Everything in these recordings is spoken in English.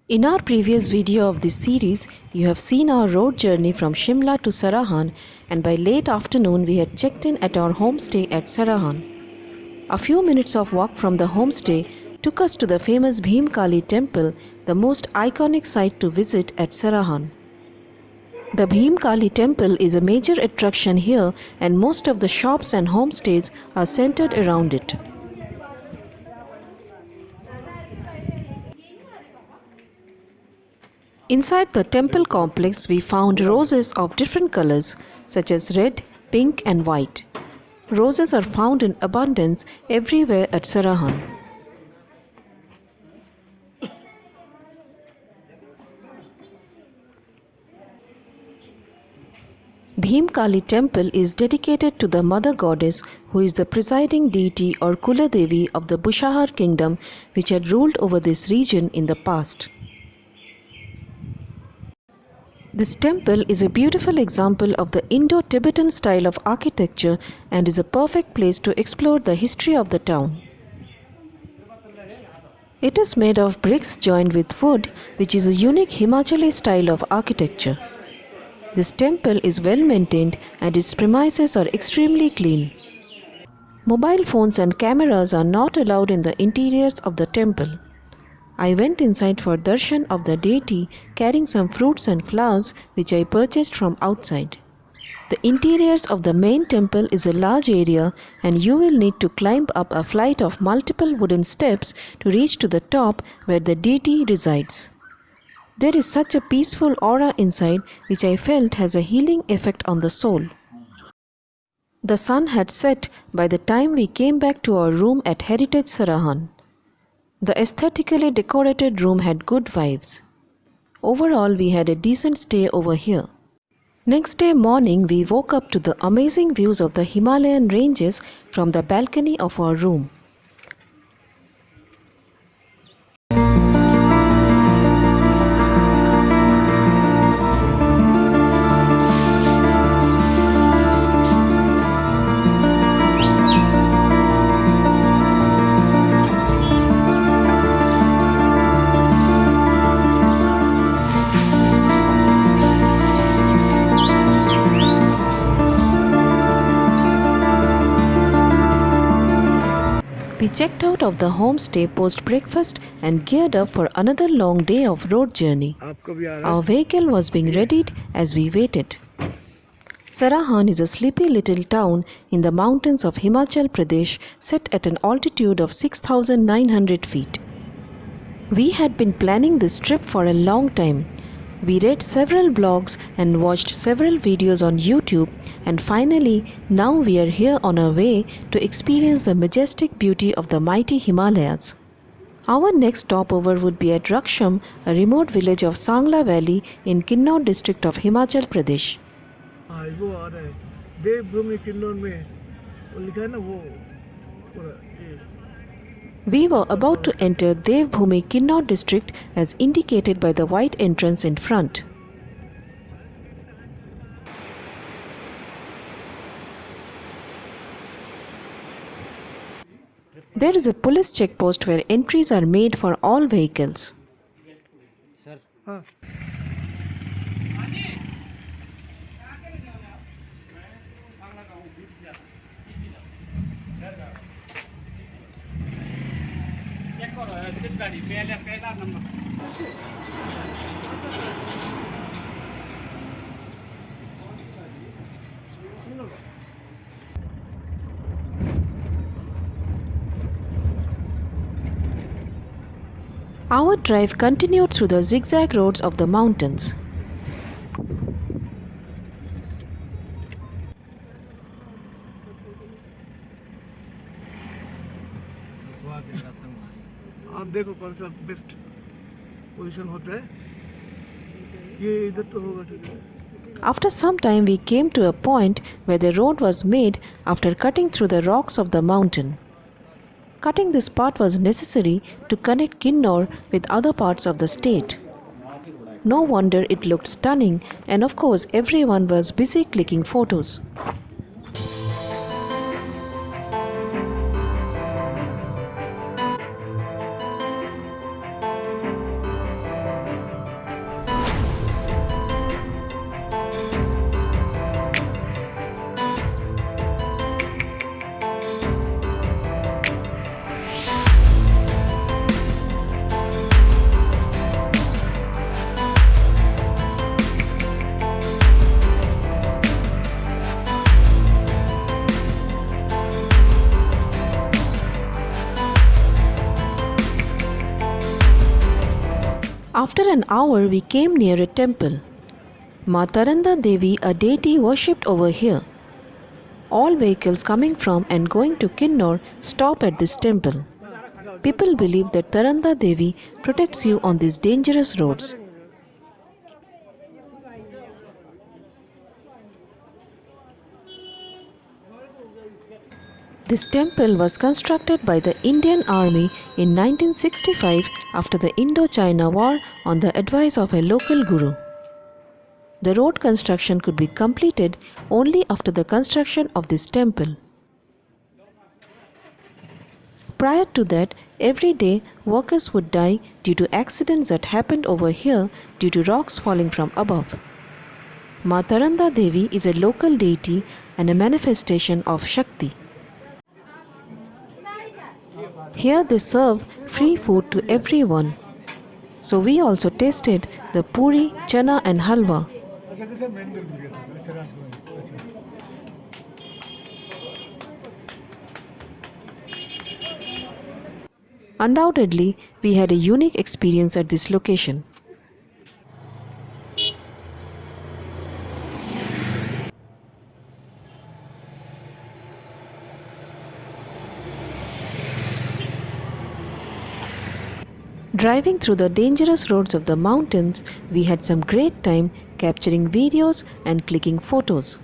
In our previous video of this series, you have seen our road journey from Shimla to Sarahan, and by late afternoon we had checked in at our homestay at Sarahan. A few minutes of walk from the homestay took us to the famous Bhim Kali temple, the most iconic site to visit at Sarahan. The Bhim Kali temple is a major attraction here, and most of the shops and homestays are centered around it. Inside the temple complex, we found roses of different colors, such as red, pink, and white. Roses are found in abundance everywhere at Sarahan. Bhim Kali temple is dedicated to the mother goddess, who is the presiding deity or Kula Devi of the Bushahar kingdom, which had ruled over this region in the past. This temple is a beautiful example of the Indo-Tibetan style of architecture and is a perfect place to explore the history of the town. It is made of bricks joined with wood, which is a unique Himachali style of architecture. This temple is well maintained and its premises are extremely clean. Mobile phones and cameras are not allowed in the interiors of the temple. I went inside for darshan of the deity, carrying some fruits and flowers which I purchased from outside. The interiors of the main temple is a large area, and you will need to climb up a flight of multiple wooden steps to reach to the top where the deity resides. There is such a peaceful aura inside which I felt has a healing effect on the soul. The sun had set by the time we came back to our room at Heritage Sarahan. The aesthetically decorated room had good vibes. Overall, we had a decent stay over here. Next day morning, we woke up to the amazing views of the Himalayan ranges from the balcony of our room. We checked out of the homestay post-breakfast and geared up for another long day of road journey. Our vehicle was being readied as we waited. Sarahan is a sleepy little town in the mountains of Himachal Pradesh, set at an altitude of 6,900 feet. We had been planning this trip for a long time. We read several blogs and watched several videos on YouTube, and finally, now we are here on our way to experience the majestic beauty of the mighty Himalayas. Our next stopover would be at Raksham, a remote village of Sangla Valley in Kinnaur district of Himachal Pradesh. We were about to enter Devbhumi Kinnaur district as indicated by the white entrance in front. There is a police checkpost where entries are made for all vehicles. Our drive continued through the zigzag roads of the mountains. आप देखो कौन सा best position होता है ये इधर तो होगा ठीक है. After some time, we came to a point where the road was made after cutting through the rocks of the mountain. Cutting this part was necessary to connect Kinnaur with other parts of the state. No wonder it looked stunning, and of course everyone was busy clicking photos. After an hour, we came near a temple. Ma Taranda Devi, a deity worshipped over here. All vehicles coming from and going to Kinnaur stop at this temple. People believe that Taranda Devi protects you on these dangerous roads. This temple was constructed by the Indian Army in 1965 after the Indo-China War on the advice of a local guru. The road construction could be completed only after the construction of this temple. Prior to that, every day workers would die due to accidents that happened over here due to rocks falling from above. Ma Taranda Devi is a local deity and a manifestation of Shakti. Here they serve free food to everyone. So we also tasted the puri, chana and halwa. Undoubtedly, we had a unique experience at this location. Driving through the dangerous roads of the mountains, we had some great time capturing videos and clicking photos.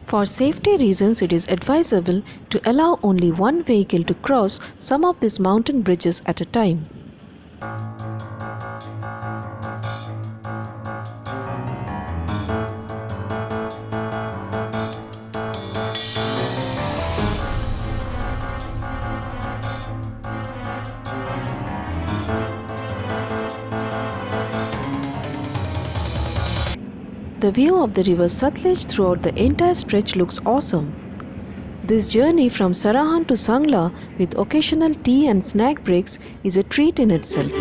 For safety reasons, it is advisable to allow only one vehicle to cross some of these mountain bridges at a time. The view of the river Sutlej throughout the entire stretch looks awesome. This journey from Sarahan to Sangla with occasional tea and snack breaks is a treat in itself.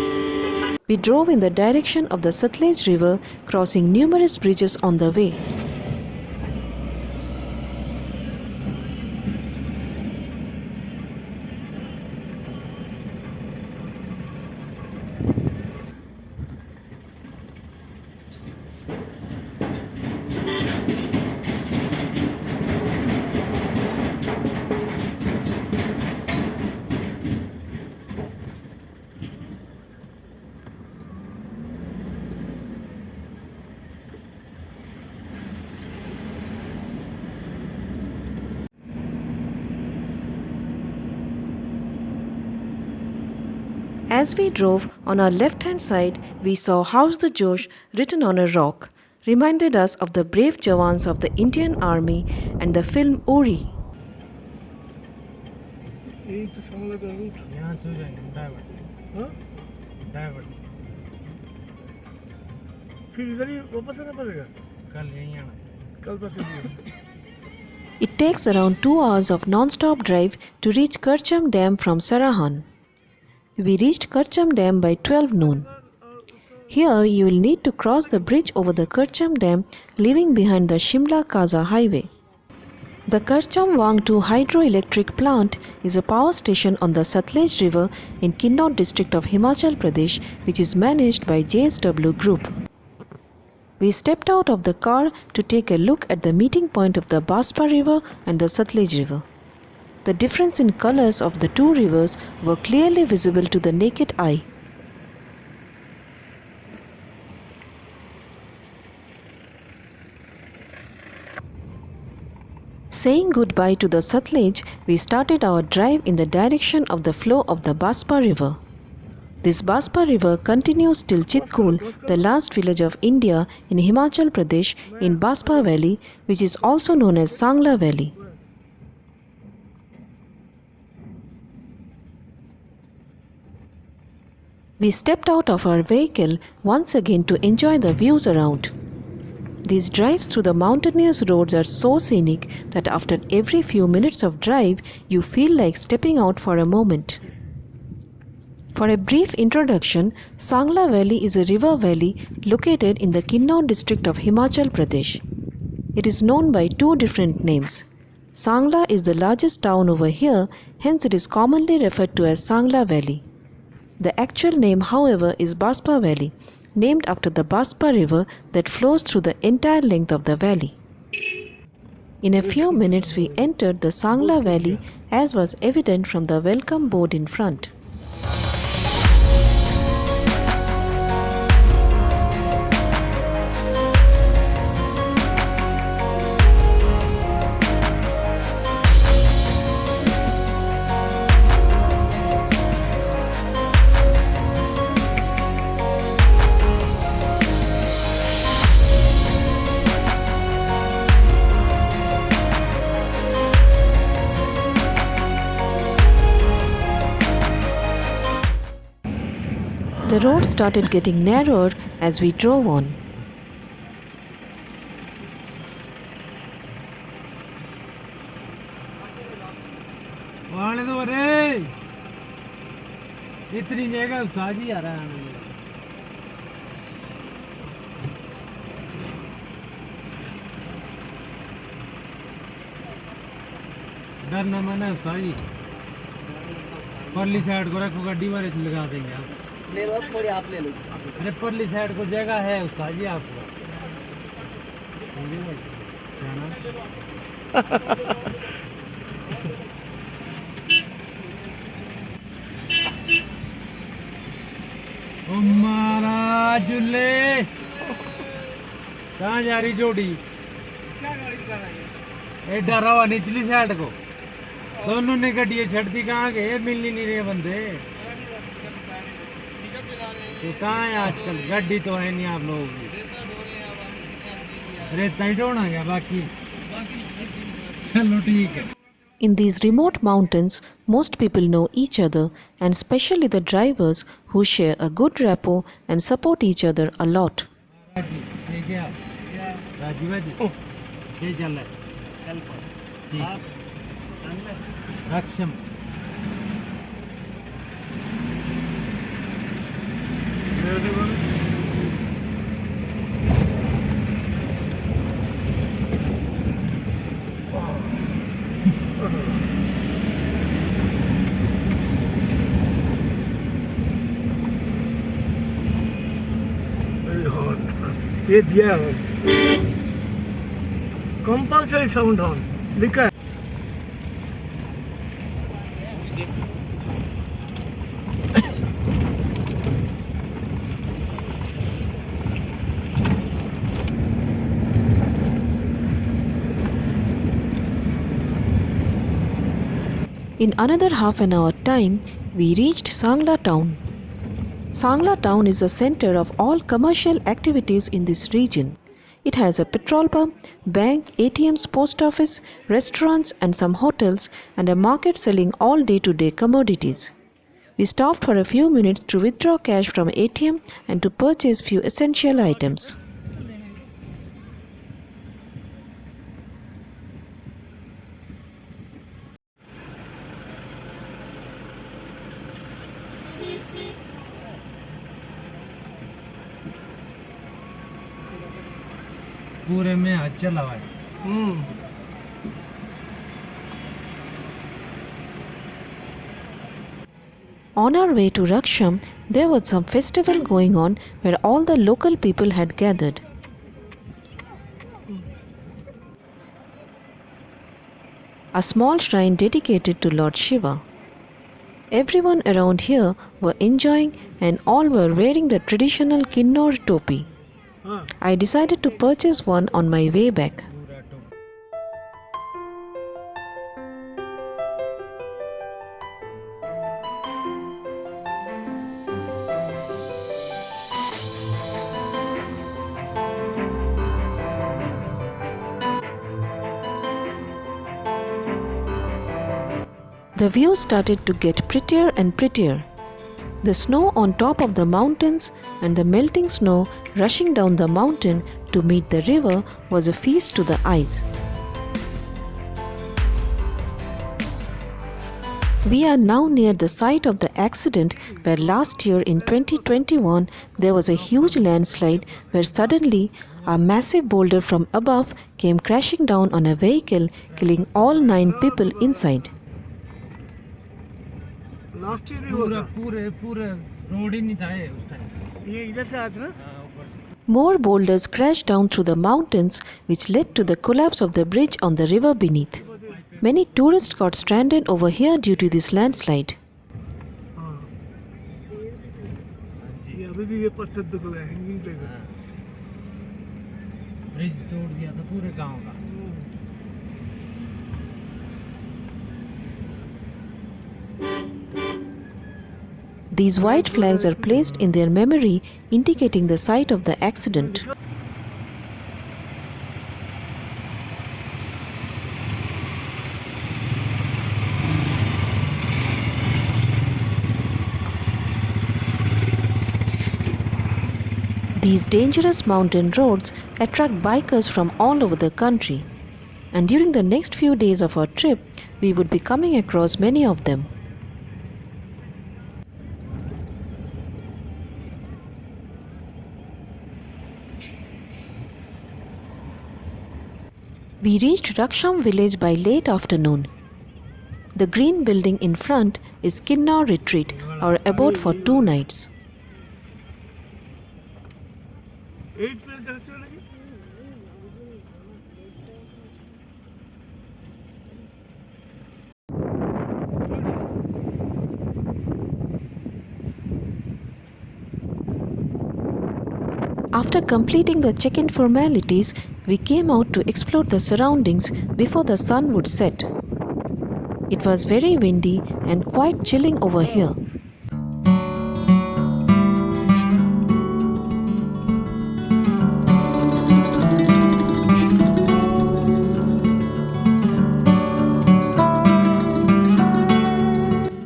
We drove in the direction of the Sutlej river, crossing numerous bridges on the way. As we drove, on our left-hand side, we saw House the Josh written on a rock, reminded us of the brave Jawans of the Indian Army and the film Uri. यही तो संगला का root यहाँ से हो जाएंगे divert हाँ divert फिर इधर ही वापस आना पड़ेगा कल यहीं आना कल तक It takes around 2 hours of non-stop drive to reach Karcham Dam from Sarahan. We reached Karcham Dam by 12 noon. Here you will need to cross the bridge over the Karcham Dam, leaving behind the Shimla-Kaza highway. The Karcham Wangtu hydroelectric plant is a power station on the Sutlej river in Kinnaur district of Himachal Pradesh, which is managed by JSW Group. We stepped out of the car to take a look at the meeting point of the Baspa river and the Sutlej river. The difference in colors of the two rivers were clearly visible to the naked eye. Saying goodbye to the Sutlej, we started our drive in the direction of the flow of the Baspa river. This Baspa river continues till Chitkul, the last village of India in Himachal Pradesh in Baspa Valley, which is also known as Sangla Valley. We stepped out of our vehicle once again to enjoy the views around. These drives through the mountainous roads are so scenic that after every few minutes of drive, you feel like stepping out for a moment. For a brief introduction, Sangla Valley is a river valley located in the Kinnaur district of Himachal Pradesh. It is known by two different names. Sangla is the largest town over here, hence it is commonly referred to as Sangla Valley. The actual name, however, is Baspa Valley, named after the Baspa river that flows through the entire length of the valley. In a few minutes we entered the Sangla Valley, as was evident from the welcome board in front. The road started getting narrower as we drove on. इतनी जगह उस्ताद जी आ रहा है डर न माना उस्ताद जी परली side को रखो गाड़ी वाले लगा देंगे आप ले लो थोड़ी आप ले लो अरे परली साइड को जगह है उस्ताद जी आपको हमारा जुल्ले कहाँ जा रही जोड़ी क्या गाड़ी कर रही है डरा हुआ निचली साइड को दोनों ने गड्डियाँ छड़ दी कहाँ गए मिल नहीं रहे बंदे तो कहाँ है आजकल गड्डी तो है नहीं आप लोगों की रेता ही ढोना गया बाकी चलो ठीक है. In these remote mountains, most people know each other, and especially the drivers who share a good rapport and support each other a lot. ये दिया है कंपल्सरी साउंड हॉर्न लिखा है. In another half an hour time, we reached Sangla town. Sangla town is the center of all commercial activities in this region. It has a petrol pump, bank, ATMs, post office, restaurants and some hotels, and a market selling all day-to-day commodities. We stopped for a few minutes to withdraw cash from ATM and to purchase few essential items. पूरे में हाथ चला हुआ है. On our way to Raksham, there was some festival going on where all the local people had gathered. A small shrine dedicated to Lord Shiva. Everyone around here were enjoying and all were wearing the traditional Kinnaur topi. I decided to purchase one on my way back. The view started to get prettier and prettier. The snow on top of the mountains and the melting snow rushing down the mountain to meet the river was a feast to the eyes. We are now near the site of the accident where last year in 2021 there was a huge landslide where suddenly a massive boulder from above came crashing down on a vehicle, killing all 9 people inside. Last year ही हुआ पूरे road ही नहीं था ये उस time ये इधर से आज ना ऊपर से More boulders crashed down through the mountains, which led to the collapse of the bridge on the river beneath. Many tourists got stranded over here due to this landslide. ये अभी भी ये पत्थर दिख रहा है हैंगिंग पे ब्रिज तोड़ दिया था पूरे गांव का These white flags are placed in their memory, indicating the site of the accident. These dangerous mountain roads attract bikers from all over the country, and during the next few days of our trip, we would be coming across many of them. We reached Raksham village by late afternoon. The green building in front is Kinnaur retreat, our abode for 2 nights. After completing the check-in formalities, we came out to explore the surroundings before the sun would set. It was very windy and quite chilling over here.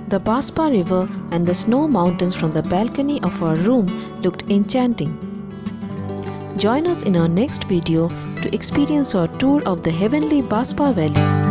The Baspa river and the snow mountains from the balcony of our room looked enchanting. Join us in our next video to experience our tour of the heavenly Baspa Valley.